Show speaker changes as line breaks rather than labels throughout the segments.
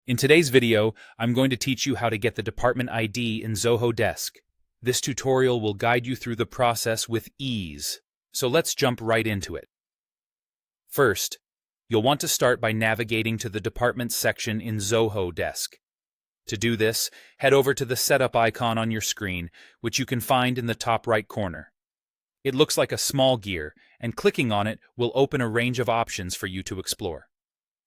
In today's video, I'm going to teach you how to get the department ID in Zoho Desk. This tutorial will guide you through the process with ease. So let's jump right into it. First, you'll want to start by navigating to the Departments section in Zoho Desk. To do this, head over to the Setup icon on your screen, which you can find in the top right corner. It looks like a small gear, and clicking on it will open a range of options for you to explore.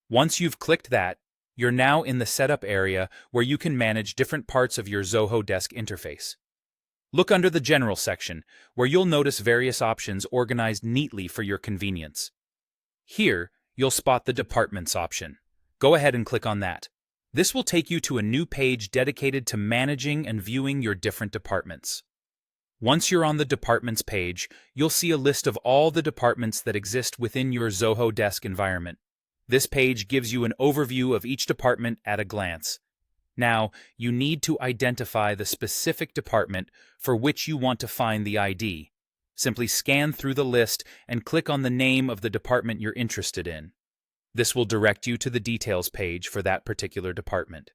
Once you've clicked that, you're now in the Setup area where you can manage different parts of your Zoho Desk interface. Look under the General section, where you'll notice various options organized neatly for your convenience. Here, you'll spot the Departments option. Go ahead and click on that. This will take you to a new page dedicated to managing and viewing your different departments. Once you're on the Departments page, you'll see a list of all the departments that exist within your Zoho Desk environment. This page gives you an overview of each department at a glance. Now, you need to identify the specific department for which you want to find the ID. Simply scan through the list and click on the name of the department you're interested in. This will direct you to the details page for that particular department.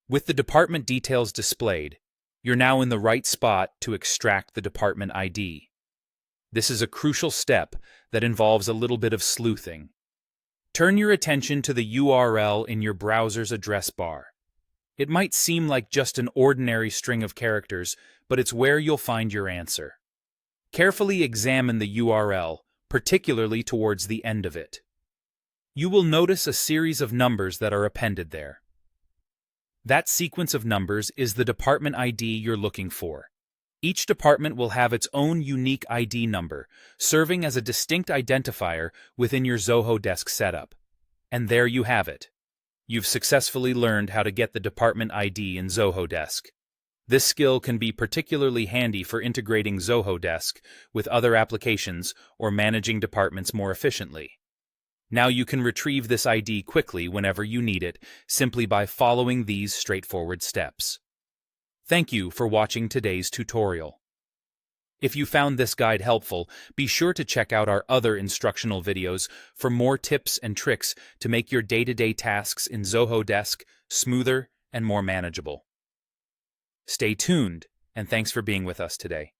With the department details displayed, you're now in the right spot to extract the department ID. This is a crucial step that involves a little bit of sleuthing. Turn your attention to the URL in your browser's address bar. It might seem like just an ordinary string of characters, but it's where you'll find your answer. Carefully examine the URL, particularly towards the end of it. You will notice a series of numbers that are appended there. That sequence of numbers is the department ID you're looking for. Each department will have its own unique ID number, serving as a distinct identifier within your Zoho Desk setup. And there you have it. You've successfully learned how to get the department ID in Zoho Desk. This skill can be particularly handy for integrating Zoho Desk with other applications or managing departments more efficiently. Now you can retrieve this ID quickly whenever you need it, simply by following these straightforward steps. Thank you for watching today's tutorial. If you found this guide helpful, be sure to check out our other instructional videos for more tips and tricks to make your day-to-day tasks in Zoho Desk smoother and more manageable. Stay tuned, and thanks for being with us today.